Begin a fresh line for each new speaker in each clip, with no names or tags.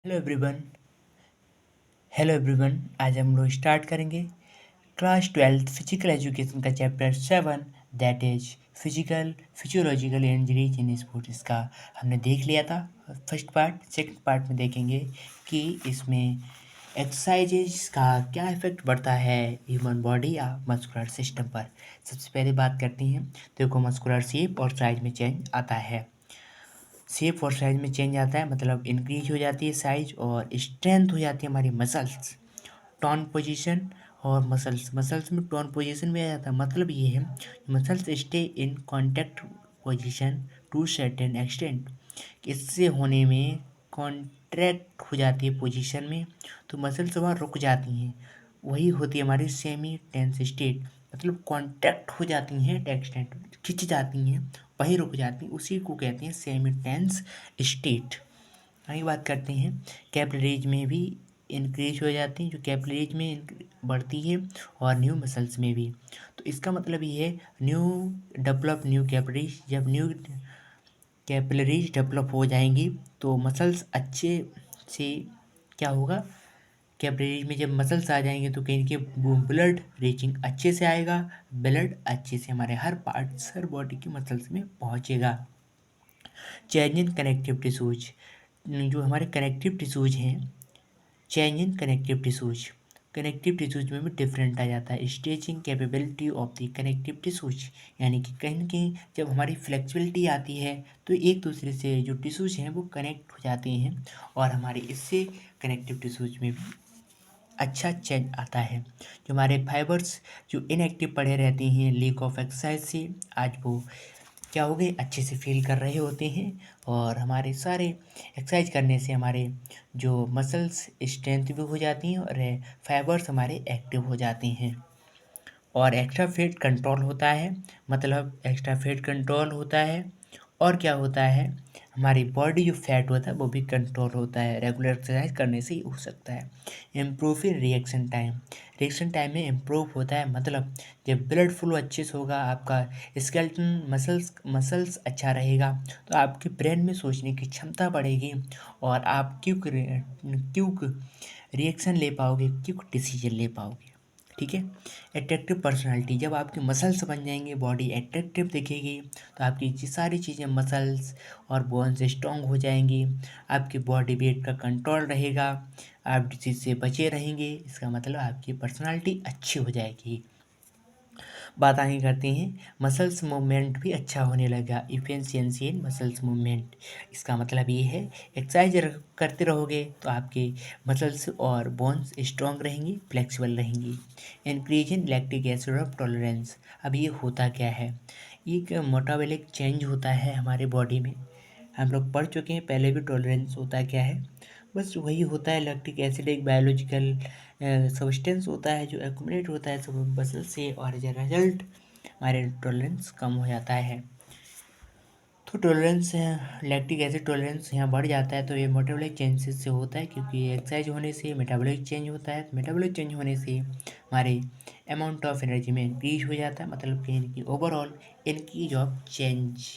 Hello everyone. Hello everyone, आज हम लोग स्टार्ट करेंगे क्लास 12th फिजिकल एजुकेशन का chapter 7, that is physical physiological injuries in sports. इसका हमने देख लिया था फर्स्ट पार्ट। सेकंड पार्ट में देखेंगे कि इसमें एक्सरसाइजेज का क्या इफेक्ट पड़ता है ह्यूमन बॉडी या मस्कुलर सिस्टम पर। सबसे पहले बात करते हैं, देखो मस्कुलर शेप और साइज में चेंज आता है। शेप और साइज में चेंज आता है मतलब इंक्रीज हो जाती है साइज, और स्ट्रेंथ हो जाती है हमारी मसल्स। टोन पोजीशन और मसल्स, मसल्स में टोन पोजीशन में आ जाता है। मतलब ये है muscles stay in contact position to certain extent. इससे होने में कॉन्ट्रैक्ट हो जाती है पोजीशन में, तो मसल्स वहाँ रुक जाती हैं। वही होती है हमारी सेमी टेंस स्टेट, मतलब कॉन्ट्रैक्ट हो जाती हैं एक्सटेंट, खिंच जाती हैं, वहीं रुक जाती हैं, उसी को कहते हैं सेमी टेंस स्टेट। आगे बात करते हैं, कैपिलरीज में भी इंक्रीज हो जाती हैं, जो कैपिलरीज में बढ़ती है, और न्यू मसल्स में भी। तो इसका मतलब ये है न्यू डेवलप न्यू कैपिलरीज। जब न्यू कैपिलरीज डेवलप हो जाएंगी तो मसल्स अच्छे से क्या होगा, कैपिलरीज में जब मसल्स आ जाएंगे तो कहीं के ब्लड रीचिंग अच्छे से आएगा, ब्लड अच्छे से हमारे हर पार्ट्स हर बॉडी के मसल्स में पहुंचेगा। चेंज इन कनेक्टिव टिश्यूज, जो हमारे कनेक्टिव टिश्यूज हैं, change in connective tissues, connective tissues में भी डिफरेंट आ जाता है। Stretching capability of the connective tissues, यानी कि कहीं न कहीं जब हमारी फ्लेक्सिबिलिटी आती है तो एक दूसरे से जो टिश्यूज हैं वो कनेक्ट हो जाते हैं, और हमारे इससे कनेक्टिव टिश्यूज में भी अच्छा चेंज आता है। जो हमारे फाइबर्स जो इनएक्टिव पड़े रहते हैं लेक ऑफ एक्सरसाइज से, आज वो क्या हो गए, अच्छे से फील कर रहे होते हैं, और हमारे सारे एक्सरसाइज करने से हमारे जो मसल्स स्ट्रेंथ भी हो जाती हैं और फाइबर्स हमारे एक्टिव हो जाते हैं। और एक्स्ट्रा फैट कंट्रोल होता है, मतलब एक्स्ट्रा फैट कंट्रोल होता है, और क्या होता है, हमारी बॉडी जो फैट होता है वो भी कंट्रोल होता है। रेगुलर एक्सरसाइज करने से ही हो सकता है। इम्प्रूव इन रिएक्शन टाइम में इम्प्रूव होता है, मतलब जब ब्लड फ्लो अच्छे से होगा, आपका स्केलेटन मसल्स अच्छा रहेगा, तो आपके ब्रेन में सोचने की क्षमता बढ़ेगी, और आप क्विक रिएक्शन ले पाओगे, क्विक डिसीजन ले पाओगे। ठीक है। अट्रैक्टिव पर्सनालिटी, जब आपके मसल्स बन जाएंगे, बॉडी अट्रैक्टिव दिखेगी, तो आपकी ये सारी चीज़ें मसल्स और बोन्स स्ट्रॉन्ग हो जाएंगी, आपकी बॉडी वेट का कंट्रोल रहेगा, आप डिसीज से बचे रहेंगे। इसका मतलब आपकी पर्सनालिटी अच्छी हो जाएगी। बात आगे करते हैं, मसल्स मूवमेंट भी अच्छा होने लगा। इफिशियंसी इन मसल्स मूवमेंट, इसका मतलब ये है एक्सरसाइज करते रहोगे तो आपके मसल्स और बोन्स स्ट्रॉन्ग रहेंगी, फ्लेक्सिबल रहेंगी। Increase in lactic acid of tolerance, अब ये होता क्या है, एक मेटाबॉलिक चेंज होता है हमारे बॉडी में। हम लोग पढ़ चुके हैं पहले भी, टॉलरेंस होता क्या है, बस वही होता है। लैक्टिक एसिड एक बायोलॉजिकल सब्सटेंस होता है जो एक्यूमुलेट होता है सब मसल से, और एज अ रिजल्ट हमारे टॉलरेंस कम हो जाता है। तो टॉलरेंस, लैक्टिक एसिड टॉलरेंस यहाँ बढ़ जाता है, तो ये मेटाबॉलिक चेंजेस से होता है, क्योंकि एक्सरसाइज होने से मेटाबॉलिक चेंज होता है। मेटाबॉलिक चेंज होने से हमारे अमाउंट ऑफ एनर्जी में इंक्रीज हो जाता है, मतलब कि इनकी overall increase of change,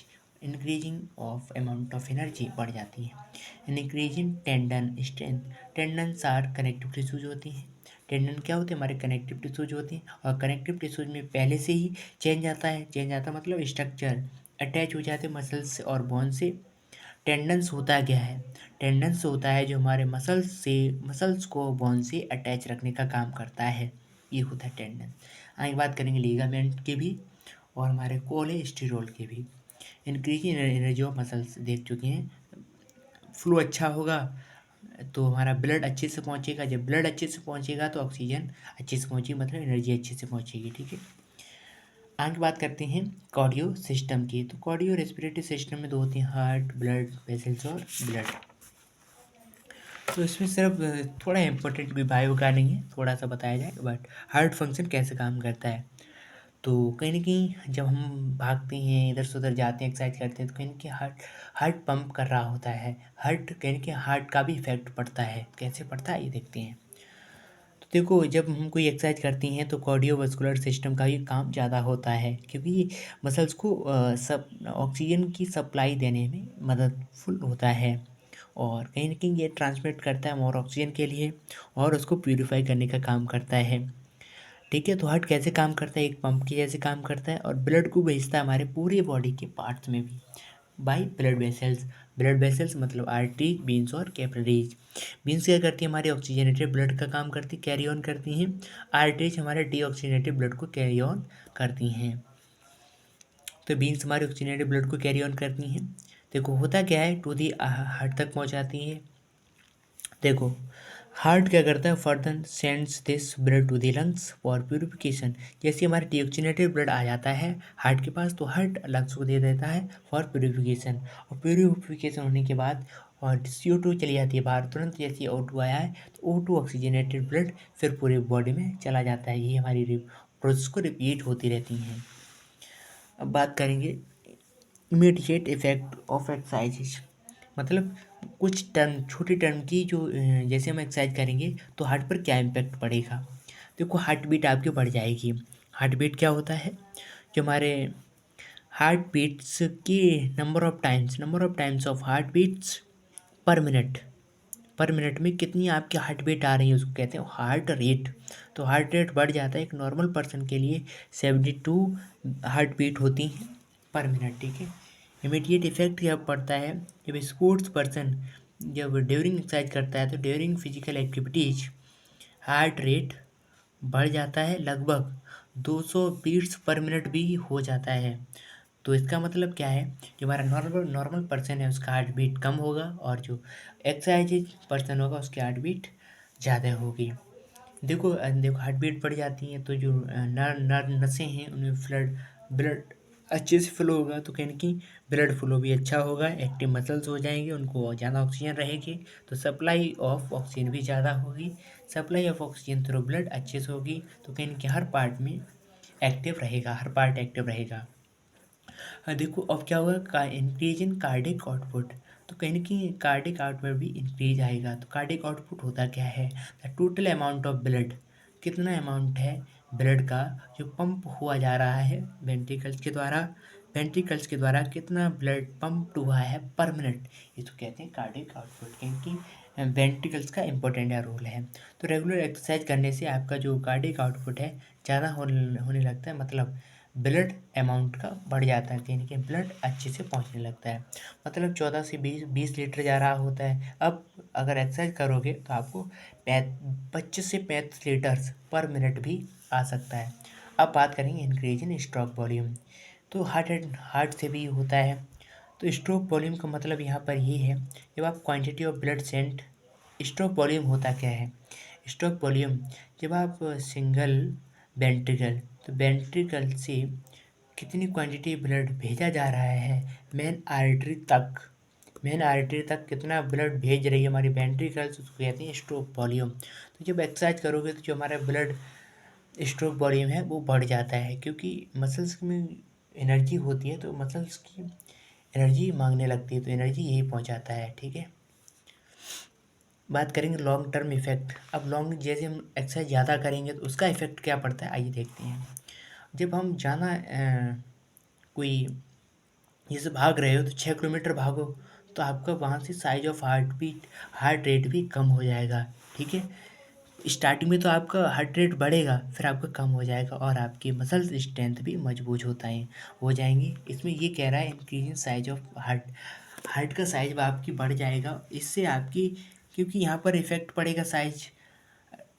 increasing of amount of energy बढ़ जाती है। Increasing tendon strength, tendons are connective tissues होती हैं। टेंडन क्या होते हैं, हमारे कनेक्टिव टिश्यूज होते हैं, और कनेक्टिव टिश्यूज में पहले से ही चेंज आता है। चेंज आता मतलब स्ट्रक्चर अटैच हो जाते हैं मसल्स और बोन से। टेंडन्स होता क्या है, टेंडन्स होता है जो हमारे मसल्स को बोन से अटैच रखने का काम करता है, ये होता है टेंडन। आगे बात करेंगे लिगामेंट के भी और हमारे कोलेस्टेरोल के भी। Increase in energy of muscles देख चुके हैं, फ्लो अच्छा होगा तो हमारा ब्लड अच्छे से पहुंचेगा, जब ब्लड अच्छे से पहुंचेगा तो ऑक्सीजन अच्छे से पहुंचेगी, मतलब एनर्जी अच्छे से पहुंचेगी। ठीक है। आगे बात करते हैं कार्डियो सिस्टम की। तो कार्डियो रेस्पिरेटरी सिस्टम में दो होते हैं, हार्ट, ब्लड वेसल्स और ब्लड। तो इसमें सिर्फ थोड़ा इंपॉर्टेंट भी बायो का नहीं है, थोड़ा सा बताया जाए, बट हार्ट फंक्शन कैसे काम करता है। तो कहीं न कहीं जब हम भागते हैं, इधर से उधर जाते हैं, एक्सरसाइज करते हैं, तो कहीं न कहीं हार्ट हार्ट पंप कर रहा होता है। हार्ट कहीं न कहीं हार्ट का भी इफ़ेक्ट पड़ता है, कैसे पड़ता है ये देखते हैं। तो देखो, जब हम कोई एक्सरसाइज करते हैं तो कार्डियोवास्कुलर सिस्टम का भी काम ज़्यादा होता है, क्योंकि मसल्स को सब ऑक्सीजन की सप्लाई देने में मददफुल होता है, और कहीं न कहीं ये ट्रांसमिट करता है मोर ऑक्सीजन के लिए और उसको प्यूरीफाई करने का काम करता है। ठीक है, तो हार्ट कैसे काम करता है, एक पंप के जैसे काम करता है और ब्लड को भेजता है हमारे पूरे बॉडी के पार्ट्स में भी by blood vessels. Blood vessels मतलब आर्टरी, बीन्स और कैपिलरीज। बीन्स क्या करती है, हमारे ऑक्सीजनेटेड ब्लड का काम करती, कैरी ऑन करती हैं। आर्टरीज हमारे डीऑक्सीजनेटेड ब्लड को कैरी ऑन करती हैं। तो बीन्स हमारे ऑक्सीजनेटेड ब्लड को कैरी ऑन करती हैं। देखो होता क्या है, टू दी हार्ट तक पहुंचाती है। देखो हार्ट क्या करता है, further sends this blood to the lungs for purification. जैसे हमारे डिऑक्सीनेटेड ब्लड आ जाता है हार्ट के पास, तो हार्ट लंग्स को दे देता है फॉर प्यूरिफिकेशन। और प्यूरिफिकेशन होने के बाद और CO2 चली जाती है बाहर तुरंत। जैसे O2 आया है तो O2 ऑक्सीजनेटेड ब्लड फिर पूरे बॉडी में चला जाता है। ये हमारी प्रोसेस को रिपीट होती रहती हैं। अब बात करेंगे इमीडिएट इफेक्ट ऑफ एक्सरसाइज, मतलब कुछ टर्म, छोटी टर्म की जो जैसे हम एक्सरसाइज करेंगे तो हार्ट पर क्या इम्पैक्ट पड़ेगा। देखो हार्ट बीट आपकी बढ़ जाएगी। हार्ट बीट क्या होता है, जो हमारे हार्ट बीट्स की number of times of heart beats per minute. Per minute में कितनी आपकी हार्ट बीट आ रही है उसको कहते हैं हार्ट रेट। तो हार्ट रेट बढ़ जाता है एक नॉर्मल पर्सन के लिए 72 हार्ट बीट होती हैं पर मिनट। ठीक है, इमीडिएट इफेक्ट जब पड़ता है, जब स्पोर्ट्स पर्सन जब ड्यूरिंग एक्सरसाइज करता है तो during physical activities heart rate बढ़ जाता है, लगभग 200 बीट्स पर मिनट भी हो जाता है। तो इसका मतलब क्या है, जो हमारा नॉर्मल नॉर्मल पर्सन है उसका हार्ट बीट कम होगा और जो एक्सरसाइज पर्सन होगा उसकी हार्ट बीट ज़्यादा होगी। देखो हार्ट बीट बढ़ जाती है तो जो नर नसें हैं उनमें ब्लड अच्छे से फ्लो होगा, तो कहीं ना कहीं ब्लड फ्लो भी अच्छा होगा, एक्टिव मसल्स हो जाएंगे, उनको ज़्यादा ऑक्सीजन रहेगी तो सप्लाई ऑफ ऑक्सीजन भी ज़्यादा होगी। Supply of oxygen through blood अच्छे से होगी तो कहीं ना कहीं हर पार्ट में एक्टिव रहेगा, हर पार्ट एक्टिव रहेगा। देखो अब क्या होगा, का इंक्रीज इन कार्डिक आउटपुट। तो कहीं ना कहीं कार्डिक आउटपुट भी इंक्रीज आएगा। तो कार्डिक आउटपुट होता क्या है, the total amount of blood, कितना अमाउंट है ब्लड का जो पंप हुआ जा रहा है वेंट्रिकल्स के द्वारा। वेंट्रिकल्स के द्वारा कितना ब्लड पंप हुआ है पर मिनट, ये तो कहते हैं कार्डिक आउटपुट। क्योंकि वेंट्रिकल्स का इंपॉर्टेंट रोल है। तो रेगुलर एक्सरसाइज करने से आपका जो कार्डिक आउटपुट है ज़्यादा होने लगता है, मतलब ब्लड अमाउंट का बढ़ जाता है, यानी कि ब्लड अच्छे से पहुंचने लगता है। मतलब 14 से 20 लीटर जा रहा होता है, अब अगर एक्सरसाइज करोगे तो आपको 25 से 35 लीटर्स पर मिनट भी आ सकता है। अब बात करेंगे इंक्रीज इन स्ट्रोक वॉल्यूम। तो हार्ट से भी होता है। तो स्ट्रोक वॉल्यूम का मतलब यहाँ पर ये है, जब आप quantity of blood sent, stroke volume होता क्या है, स्ट्रोक वॉल्यूम जब आप सिंगल वेंट्रिकल, तो वेंट्रिकल से कितनी क्वांटिटी ब्लड भेजा जा रहा है मेन आर्टरी तक, मेन आर्टरी तक कितना ब्लड भेज रही है हमारी वेंट्रिकल्स, उसको कहते हैं स्ट्रोक वॉल्यूम। तो जब एक्सरसाइज करोगे तो जो हमारा ब्लड स्ट्रोक वॉल्यूम है वो बढ़ जाता है, क्योंकि मसल्स में एनर्जी होती है तो मसल्स की एनर्जी मांगने लगती है, तो एनर्जी यही पहुंचाता है। ठीक है, बात करेंगे लॉन्ग टर्म इफेक्ट। अब लॉन्ग जैसे हम एक्सरसाइज ज़्यादा करेंगे तो उसका इफेक्ट क्या पड़ता है, आइए देखते हैं। जब हम ज़्यादा कोई जैसे भाग रहे हो तो 6 किलोमीटर भागो तो आपका वहाँ से साइज ऑफ हार्ट रेट भी कम हो जाएगा। ठीक है, स्टार्टिंग में तो आपका हार्ट रेट बढ़ेगा फिर आपका कम हो जाएगा और आपकी मसल स्ट्रेंथ भी मजबूत हो जाएंगी। इसमें ये कह रहा है इंक्रीजिंग साइज ऑफ हार्ट का साइज आपकी बढ़ जाएगा इससे आपकी, क्योंकि यहाँ पर इफेक्ट पड़ेगा साइज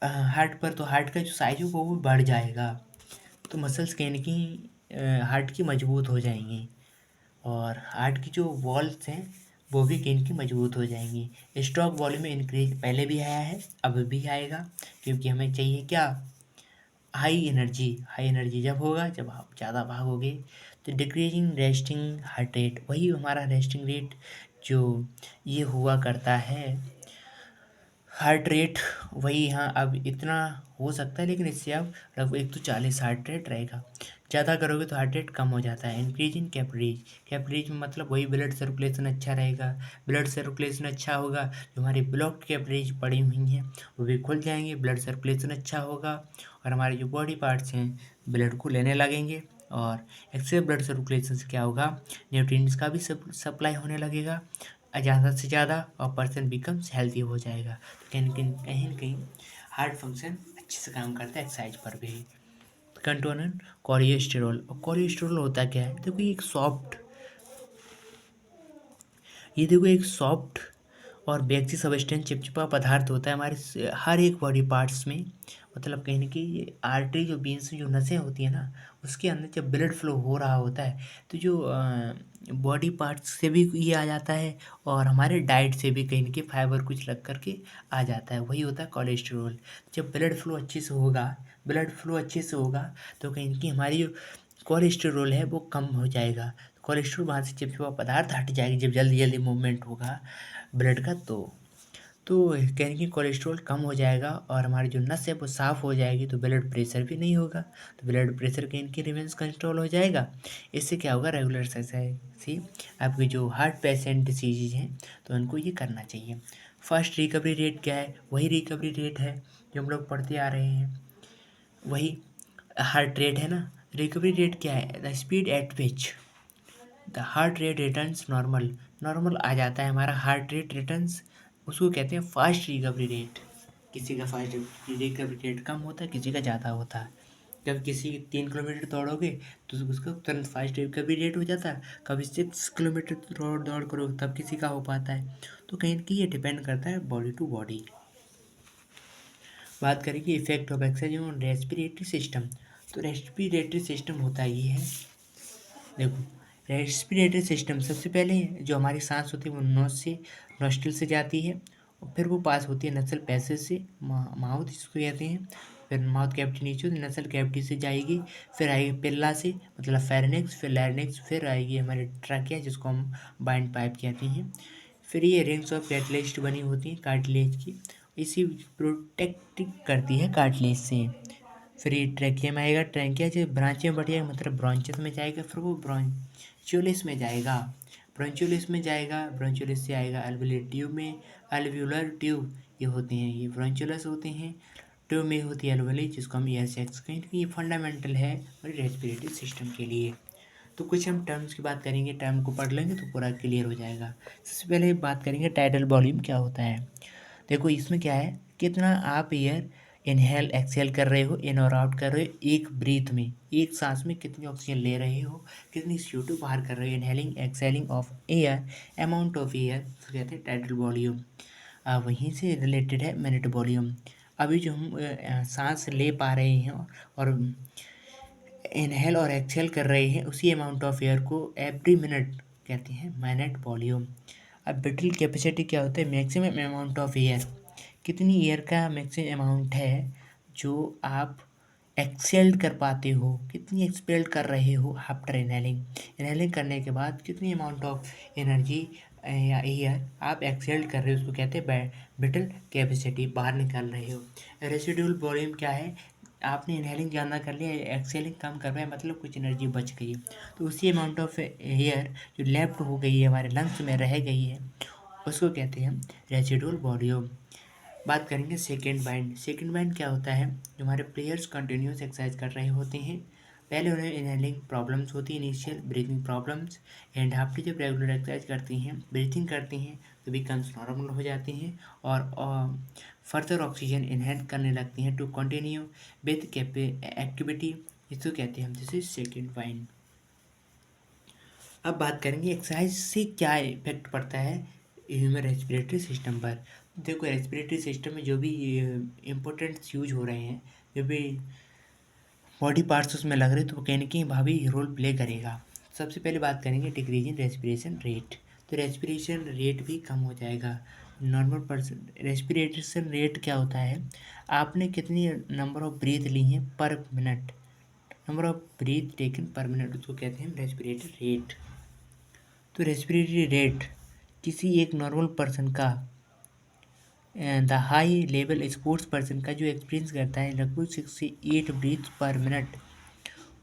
हार्ट पर, तो हार्ट का जो साइज है वो भी बढ़ जाएगा। तो मसल्स कहीं न कहीं हार्ट की मजबूत हो जाएंगी और हार्ट की जो वॉल्स हैं वो भी कहीं की मजबूत हो जाएंगी। स्ट्रोक वॉल्यूम में इंक्रीज पहले भी आया है अब भी आएगा, क्योंकि हमें चाहिए क्या, हाई एनर्जी जब होगा जब आप ज़्यादा भागोगे। तो डिक्रीजिंग रेस्टिंग हार्ट रेट, वही हमारा रेस्टिंग रेट जो ये हुआ करता है हार्ट रेट, वही यहाँ अब इतना हो सकता है लेकिन इससे अब लगभग 140 हार्ट रेट रहेगा। ज़्यादा करोगे तो हार्ट रेट कम हो जाता है। इंक्रीज इन कैपिलरीज, कैपिलरीज में मतलब वही ब्लड सर्कुलेशन अच्छा रहेगा। ब्लड सर्कुलेशन अच्छा होगा, जो हमारी ब्लॉक्ड कैपिलरीज पड़ी हुई हैं वो भी खुल जाएंगे, ब्लड सर्कुलेशन अच्छा होगा और हमारे जो बॉडी पार्ट्स हैं ब्लड को लेने लगेंगे। और एक्सेस ब्लड सर्कुलेशन से क्या होगा, न्यूट्रिएंट्स का भी सप्लाई होने लगेगा ज़्यादा से ज़्यादा और पर्सन बिकम्स हेल्दी हो जाएगा। तो कहीं न कहीं हार्ट फंक्शन अच्छे से काम करता है एक्सरसाइज पर भी। कंटोनेंट कोलेस्टेरॉल, और कोलेस्टेरॉल होता क्या है? देखो एक सॉफ्ट और बेगची सब्सटेंस चिपचिपा पदार्थ होता है हमारे हर एक बॉडी पार्ट्स में। मतलब कहीं न कहीं ये आर्टरी जो बीच से जो नसें होती हैं ना, उसके अंदर जब ब्लड फ्लो हो रहा होता है, तो जो बॉडी पार्ट्स से भी ये आ जाता है और हमारे डाइट से भी कहीं न कहीं फाइबर कुछ लग कर के आ जाता है, वही होता है कोलेस्टेरॉल। जब ब्लड फ्लो अच्छे से होगा, तो कहीं न कहीं हमारी जो कोलेस्टेरॉल है वो कम हो जाएगा। कोलेस्ट्रॉल वहाँ से चिपचिपा पदार्थ हट जाएगी जब जल्दी जल्दी मूवमेंट होगा ब्लड का, तो कहीं कि कोलेस्ट्रॉल कम हो जाएगा और हमारी जो नस है वो साफ़ हो जाएगी, तो ब्लड प्रेशर भी नहीं होगा। तो ब्लड प्रेशर कहीं कि रिमेंस कंट्रोल हो जाएगा। इससे क्या होगा, रेगुलर एक्सरसाइज से आपकी जो हार्ट पेशेंट डिसीज़ हैं तो उनको ये करना चाहिए। फर्स्ट रिकवरी रेट क्या है? वही रिकवरी रेट है जो हम लोग पढ़ते आ रहे हैं, वही हार्ट रेट है ना। रिकवरी रेट क्या है? The speed at which the heart rate returns normal. Normal आ जाता है हमारा हार्ट रेट रिटर्न्स, उसको कहते हैं फास्ट रिकवरी रेट। किसी का फास्ट रिकवरी रेट कम होता है, किसी का ज़्यादा होता है। जब किसी 3 किलोमीटर दौड़ोगे तो उसका तुरंत फास्ट रिकवरी रेट हो जाता है, कभी 6 किलोमीटर दौड़ करोगे तब किसी का हो पाता है। तो कहीं कि ये डिपेंड करता है बॉडी टू बॉडी। बात करेंगे effect of exercise on respiratory system. तो रेस्पिरेटरी सिस्टम होता ये है, देखो रेस्पिरेटरी सिस्टम सबसे पहले जो हमारी सांस होती है वो नोस्ट्रल से जाती है और फिर वो पास होती है नसल पैसेज से माउथ, जिसको कहते हैं। फिर माउथ कैविटी नीचे होती है, नसल कैविटी से जाएगी, फिर आएगी पिल्ला से मतलब फेरेनिक्स, फिर लैरिंक्स, फिर आएगी हमारे ट्रकिया जिसको हम बाइंड पाइप कहते हैं। फिर ये रिंग्स ऑफ कार्टिलेज बनी होती हैं कार्टिलेज की, इसी प्रोटेक्ट करती है कार्टिलेज से। फिर ये ट्रैकिया में आएगा, ट्रैकिया से ब्रांच में बढ़ जाएगा मतलब ब्रॉन्चस में जाएगा, फिर वो ब्रॉन्चुलिस में जाएगा, ब्रॉन्चुलिस से आएगा अल्वेोलर ट्यूब में। अल्वेोलर ट्यूब ये होते हैं, ये ब्रॉन्चुलस होते हैं, ट्यूब में होती है अल्वेोली जिसको हम ईयर सेक्स कहें। ये फंडामेंटल है हमारे रेस्पिरेटरी सिस्टम के लिए। तो कुछ हम टर्म्स की बात करेंगे, टर्म को पढ़ लेंगे तो पूरा क्लियर हो जाएगा। सबसे पहले बात करेंगे टाइडल वॉल्यूम क्या होता है। देखो इसमें क्या है, कितना आप एयर इनहेल एक्सहेल कर रहे हो, इन और आउट कर रहे हो एक ब्रीथ में, एक सांस में कितनी ऑक्सीजन ले रहे हो, कितनी CO2 बाहर कर रहे हो, inhaling exhaling of air, amount of air, तो कहते हैं टाइडल वॉल्यूम। वहीं से रिलेटेड है मिनट वॉल्यूम। अभी जो हम सांस ले पा रहे हैं और इनहेल और एक्सहेल कर रहे हैं, उसी अमाउंट ऑफ एयर को एवरी मिनट कहते हैं मिनट वॉल्यूम। अब ब्रीथिंग कैपेसिटी क्या होता है, मैक्सिमम अमाउंट ऑफ एयर, कितनी एयर का मैक्सिमम अमाउंट है जो आप एक्सेल कर पाते हो, कितनी एक्सपेल कर रहे हो आफ्टर इनहेलिंग। इनहेलिंग करने के बाद कितनी अमाउंट ऑफ एनर्जी या एयर आप एक्सेल कर रहे हो, उसको कहते हैं ब्रीथिंग कैपेसिटी, बाहर निकाल रहे हो। रेसिडुअल वॉल्यूम क्या है, आपने इनहेलिंग ज़्यादा कर लिया, एक्सेलिंग कम कर रहे हैं, मतलब कुछ एनर्जी बच गई, तो उसी अमाउंट ऑफ एयर जो लेफ्ट हो गई है हमारे लंग्स में रह गई है, उसको कहते हैं रेसिडुअल वॉल्यूम। बात करेंगे सेकेंड बाइंड क्या होता है, जो हमारे प्लेयर्स कंटिन्यूस एक्सरसाइज कर रहे होते हैं, पहले उन्हें इनहेलिंग प्रॉब्लम्स होती हैं, initial breathing problems, and after जब रेगुलर एक्सरसाइज करती हैं, ब्रीथिंग करती हैं, तो बिकम्स नॉर्मल हो जाती हैं और फर्दर ऑक्सीजन इनहेल करने लगती हैं टू कंटिन्यू विथ एक्टिविटी, इसको कहते हैं हम जैसे सेकेंड बाइंड। अब बात करेंगे एक्सरसाइज से क्या इफेक्ट पड़ता है ह्यूमन रेस्पिरेटरी सिस्टम पर। देखो रेस्पिरेटरी सिस्टम में जो भी इम्पोर्टेंट्स यूज हो रहे हैं, जो भी बॉडी पार्ट्स उसमें लग रहे हैं, तो वो कहीं ना कहीं भावी रोल प्ले करेगा। सबसे पहले बात करेंगे डिक्रीज इन रेस्पिरेशन रेट, तो रेस्पिरेशन रेट भी कम हो जाएगा। नॉर्मल पर्सन रेस्पिरेशन रेट क्या होता है, आपने कितनी नंबर ऑफ ब्रीथ ली हैं पर minute, number of breath taken पर मिनट, उसको कहते हैं रेस्पिरेटरी रेट। तो रेस्पिरेटरी रेट किसी एक नॉर्मल पर्सन का, the high level sports person का जो एक्सपीरियंस करता है लगभग 68 ब्रीथ पर मिनट,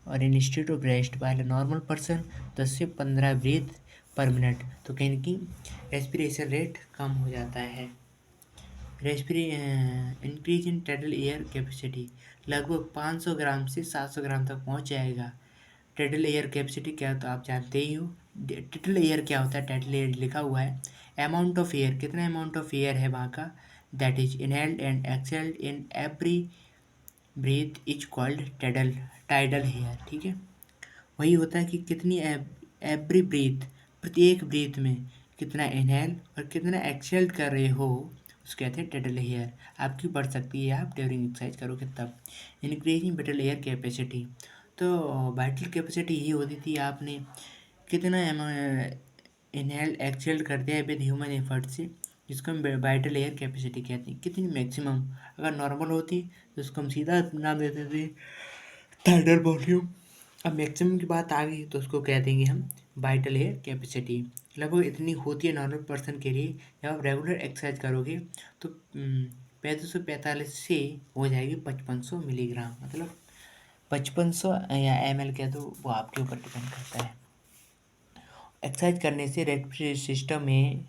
और इंस्टेड ऑफ रेस्ट वाले नॉर्मल पर्सन 10 से 15 ब्रीथ पर मिनट, तो कहीं ना कहीं रेस्पिरेशन रेट कम हो जाता है। Increase in total air capacity लगभग 500 ग्राम से 700 ग्राम तक पहुंच जाएगा। टोटल एयर कैपेसिटी क्या, तो आप जानते ही हो टोटल एयर क्या होता है, टोटल एयर लिखा हुआ है अमाउंट ऑफ एयर, कितना अमाउंट ऑफ एयर है वहाँ का, that is inhaled and exhaled in every breath is called tidal air. ठीक है, वही होता है कि कितनी एवरी ब्रीथ, प्रत्येक ब्रीथ में कितना इनहेल और कितना एक्सहेल कर रहे हो, उसको कहते हैं टाइडल हेयर। आपकी बढ़ सकती है आप ड्यूरिंग एक्सरसाइज करोगे तब। इंक्रीजिंग वाइटल एयर कैपेसिटी, तो वाइटल कैपेसिटी यही होती थी आपने कितना इनहेल एक्सहेल करते हैं विद ह्यूमन एफर्ट से, जिसको हम वाइटल एयर कैपेसिटी कहते हैं, कितनी मैक्सिमम। अगर नॉर्मल होती तो उसको हम सीधा नाम देते थे टाइडल वॉल्यूम। अब मैक्सिमम की बात आ गई तो उसको कह देंगे हम वाइटल एयर कैपेसिटी। लगभग इतनी होती है नॉर्मल पर्सन के लिए। जब आप रेगुलर एक्सरसाइज करोगे तो 3545 से हो जाएगी 5500 मिलीग्राम, मतलब 5500 या ml कह दो, वो आपके ऊपर डिपेंड करता है। एक्सरसाइज करने से रेस्पिरेटरी सिस्टम में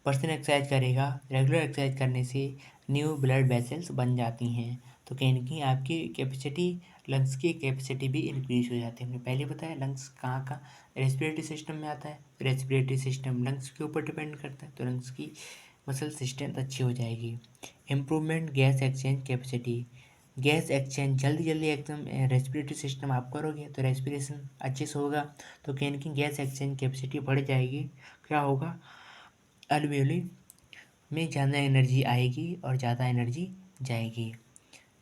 पर्सन एक्सरसाइज करेगा, रेगुलर एक्सरसाइज करने से न्यू ब्लड वेसल्स बन जाती हैं, तो कहीं ना कहीं आपकी कैपेसिटी, लंग्स की कैपेसिटी भी इंक्रीज हो जाती है। हमने पहले बताया लंग्स कहाँ का रेस्पिरेटरी सिस्टम में आता है, रेस्पिरेटरी सिस्टम लंग्स के ऊपर डिपेंड करता है, तो लंग्स की मसल स्ट्रेंथ अच्छी हो जाएगी। Improvement gas exchange capacity, gas exchange जल्दी जल्दी एकदम रेस्पिरेटरी सिस्टम आप करोगे तो रेस्पिरेशन अच्छे से होगा, तो कहीं ना कहीं गैस एक्सचेंज कैपेसिटी बढ़ जाएगी। क्या होगा, अल्वेओली में ज़्यादा एनर्जी आएगी और ज़्यादा एनर्जी जाएगी,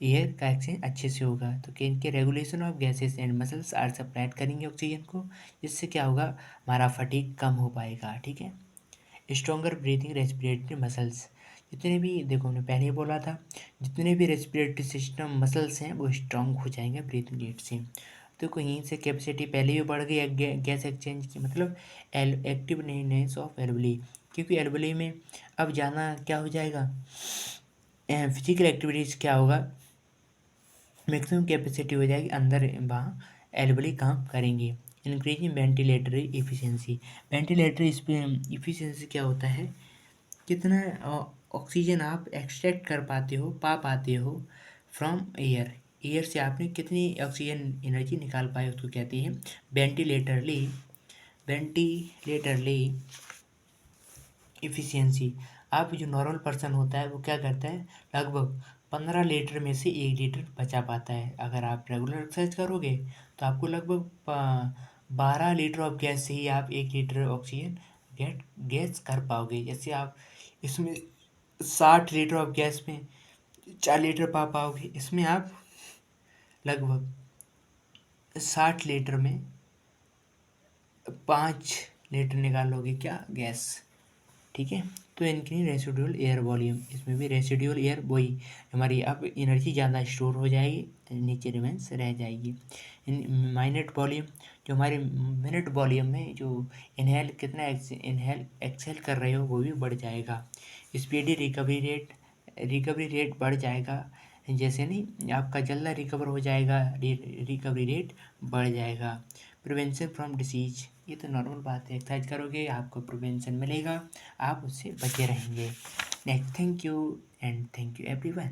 एयर का एक्सचेंज अच्छे से होगा, तो कहीं के regulation of gases and muscles are supplied करेंगे ऑक्सीजन को, जिससे क्या होगा, हमारा फटीग कम हो पाएगा। ठीक है, स्ट्रॉन्गर ब्रीथिंग रेस्पिरेटरी मसल्स, जितने भी देखो हमने पहले ही बोला था, जितने भी रेस्पिरेटरी सिस्टम मसल्स हैं वो स्ट्रांग हो जाएंगे ब्रीथिंग रेट से। तो कहीं से कैपेसिटी पहले ही बढ़ गई गैस एक्सचेंज की, मतलब एक्टिवनेस ऑफ एल्वली, क्योंकि एल्वली में अब जाना क्या हो जाएगा, फिजिकल एक्टिविटीज़ क्या होगा, मैक्सिमम कैपेसिटी हो जाएगी अंदर, वहाँ एल्वली काम करेंगे। Increasing ventilatory efficiency, ventilatory efficiency क्या होता है, कितना ऑक्सीजन आप एक्सट्रैक्ट कर पाते हो, पा पाते हो फ्रॉम एयर, एयर से आपने कितनी ऑक्सीजन एनर्जी निकाल पाए, उसको कहते हैं वेंटिलेटरली वेंटिलेटरली इफिशियंसी। आप जो नॉर्मल पर्सन होता है वो क्या करता है, लगभग 15 लीटर में से 1 लीटर बचा पाता है। अगर आप रेगुलर एक्सरसाइज करोगे तो आपको लगभग 12 लीटर ऑफ गैस से ही आप 1 लीटर ऑक्सीजन गैस कर पाओगे। जैसे आप इसमें 60 लीटर ऑफ गैस में 4 लीटर पा पाओगे, इसमें आप लगभग 60 लीटर में 5 लीटर निकालोगे क्या, गैस। ठीक है, तो इनकी रेसिडुअल एयर वॉल्यूम, इसमें भी रेसिडुअल एयर वही हमारी अब एनर्जी ज़्यादा स्टोर हो जाएगी, नीचे रिमेंस रह जाएगी। इन माइनट वॉल्यूम, जो हमारे मिनट वॉल्यूम में जो इनहेल कितना इनहेल एक्सहेल कर रहे हो वो भी बढ़ जाएगा। स्पीडी रिकवरी रेट बढ़ जाएगा, जैसे नहीं आपका जल्दी रिकवर हो जाएगा, रिकवरी रेट बढ़ जाएगा। प्रिवेंशन फ्रॉम डिसीज, ये तो नॉर्मल बात है, एक्सरसाइज करोगे आपको प्रिवेंशन मिलेगा, आप उससे बचे रहेंगे। Next, thank you and thank you everyone.